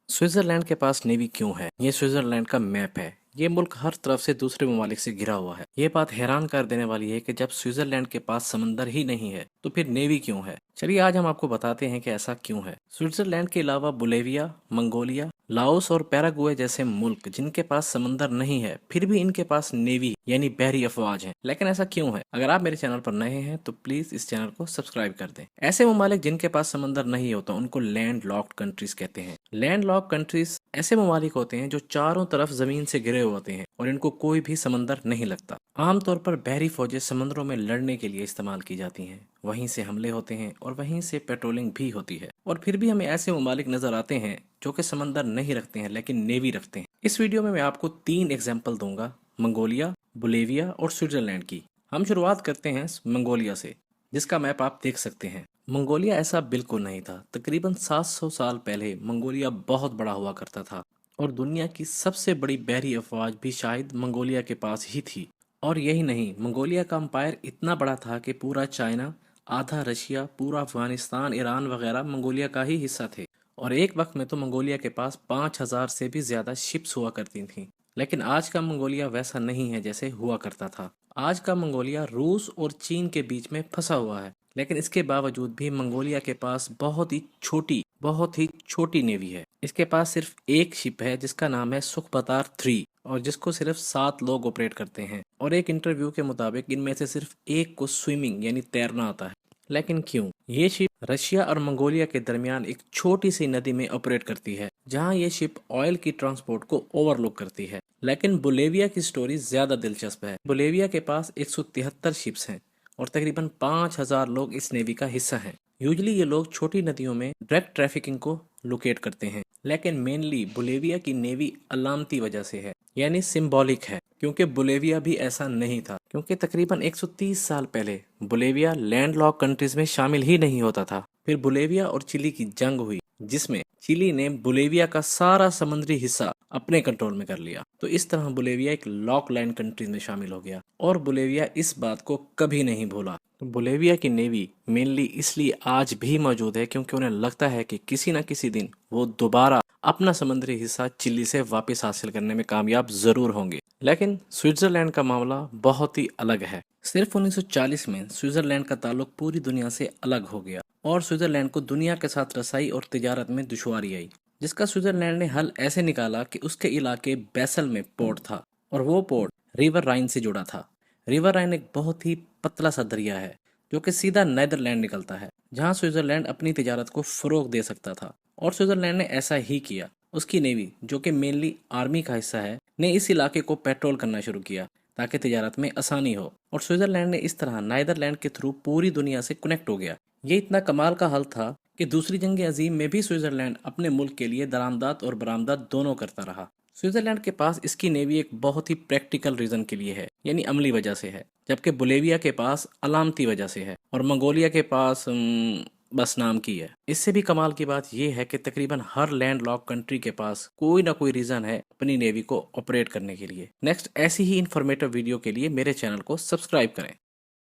Switzerland के पास navy क्यों है? ये स्विट्जरलैंड का मैप है। ये मुल्क हर तरफ से दूसरे ममालिक से घिरा हुआ है। ये बात हैरान कर देने वाली है कि जब स्विट्जरलैंड के पास समंदर ही नहीं है तो फिर नेवी क्यों है। चलिए आज हम आपको बताते हैं कि ऐसा क्यों है। स्विट्जरलैंड के अलावा बोलेविया, मंगोलिया, लाओस और पैराग्वे जैसे मुल्क जिनके पास समंदर नहीं है फिर भी इनके पास नेवी यानी बहरी अफवाज है। लेकिन ऐसा क्यों है? अगर आप मेरे चैनल पर नए हैं तो प्लीज इस चैनल को सब्सक्राइब कर दें। ऐसे ममालिक जिनके पास समंदर नहीं होता उनको लैंड लॉक्ड कंट्रीज कहते हैं। लैंड लॉक्ड कंट्रीज ऐसे ममालिक होते हैं जो चारों तरफ जमीन से घिरे होते हैं और इनको कोई भी समंदर नहीं लगता। आमतौर पर बहरी फौजें समंदरों में लड़ने के लिए इस्तेमाल की जाती हैं। वहीं से हमले होते हैं और वहीं से पेट्रोलिंग भी होती है। और फिर भी हमें ऐसे ममालिक नजर आते हैं जो कि समंदर नहीं रखते हैं लेकिन नेवी रखते हैं। इस वीडियो में मैं आपको 3 एग्जाम्पल दूंगा, मंगोलिया, बोलेविया और स्विट्जरलैंड की। हम शुरुआत करते हैं मंगोलिया से, जिसका मैप आप देख सकते हैं। मंगोलिया ऐसा बिल्कुल नहीं था। तकरीबन 700 साल पहले मंगोलिया बहुत बड़ा हुआ करता था और दुनिया की सबसे बड़ी बहरी अफवाज भी शायद मंगोलिया के पास ही थी। और यही नहीं, मंगोलिया का अंपायर इतना बड़ा था कि पूरा चाइना, आधा रशिया, पूरा अफगानिस्तान, ईरान वगैरह मंगोलिया का ही हिस्सा थे। और एक वक्त में तो मंगोलिया के पास 5000 से भी ज्यादा शिप्स हुआ करती थीं। लेकिन आज का मंगोलिया वैसा नहीं है जैसे हुआ करता था। आज का मंगोलिया रूस और चीन के बीच में फंसा हुआ है। लेकिन इसके बावजूद भी मंगोलिया के पास बहुत ही छोटी नेवी है। इसके पास सिर्फ एक शिप है जिसका नाम है सुखपतार 3 और जिसको सिर्फ 7 लोग ऑपरेट करते हैं। और एक इंटरव्यू के मुताबिक इनमें से सिर्फ एक को स्विमिंग यानी तैरना आता है। लेकिन क्यों? ये शिप रशिया और मंगोलिया के दरमियान एक छोटी सी नदी में ऑपरेट करती है, जहां ये शिप ऑयल की ट्रांसपोर्ट को ओवरलुक करती है। लेकिन बोलेविया की स्टोरी ज्यादा दिलचस्प है। बोलेविया के पास 173 शिप्स हैं और तकरीबन 5000 लोग इस नेवी का हिस्सा हैं। यूजली ये लोग छोटी नदियों में ड्रग ट्रैफिकिंग को लोकेट करते हैं। लेकिन मेनली बोलेविया की नेवी अलामती वजह से है, यानी सिंबॉलिक है, क्योंकि बोलेविया भी ऐसा नहीं था। क्योंकि तकरीबन 130 साल पहले बोलेविया लैंडलॉक कंट्रीज में शामिल ही नहीं होता था। फिर बोलेविया और चिली की जंग हुई जिसमें चिली ने बोलेविया का सारा समुद्री हिस्सा अपने कंट्रोल में कर लिया। तो इस तरह बोलेविया एक लॉक लैंड कंट्रीज में शामिल हो गया और बोलेविया इस बात को कभी नहीं भूला। तो बोलेविया की नेवी मेनली इसलिए आज भी मौजूद है क्योंकि उन्हें लगता है कि किसी न किसी दिन वो दोबारा अपना समुद्री हिस्सा चिली से वापस हासिल करने में कामयाब जरूर होंगे। लेकिन स्विट्जरलैंड का मामला बहुत ही अलग है। सिर्फ 1940 में स्विट्जरलैंड का ताल्लुक पूरी दुनिया से अलग हो गया और स्विट्जरलैंड को दुनिया के साथ रसाई और तिजारत में दुश्वारी आई, जिसका स्विट्जरलैंड ने हल ऐसे निकाला कि उसके इलाके बेसल में पोर्ट था और वो पोर्ट रिवर राइन से जुड़ा था। रिवर राइन एक बहुत ही पतला सा दरिया है जो कि सीधा नीदरलैंड निकलता है, जहां स्विट्जरलैंड अपनी तिजारत को फरोग दे सकता था। और स्विट्जरलैंड ने ऐसा ही किया। उसकी नेवी, जो कि मेनली आर्मी का हिस्सा है, ने इस इलाके को पेट्रोल करना शुरू किया ताकि तिजारत में आसानी हो। और स्विट्जरलैंड ने इस तरह नीदरलैंड के थ्रू पूरी दुनिया से कनेक्ट हो गया। ये इतना कमाल का हल था कि दूसरी जंग अजीम में भी स्विट्जरलैंड अपने मुल्क के लिए दरामदात और बरामदात दोनों करता रहा। स्विट्जरलैंड के पास इसकी नेवी एक बहुत ही प्रैक्टिकल रीजन के लिए है, यानी अमली वजह से है, जबकि बोलेविया के पास अलामती वजह से है और मंगोलिया के पास बस नाम की है। इससे भी कमाल की बात यह है कि तकरीबन हर लैंड लॉक कंट्री के पास कोई ना कोई रीजन है अपनी नेवी को ऑपरेट करने के लिए। नेक्स्ट ऐसी ही इंफॉर्मेटिव वीडियो के लिए मेरे चैनल को सब्सक्राइब करें।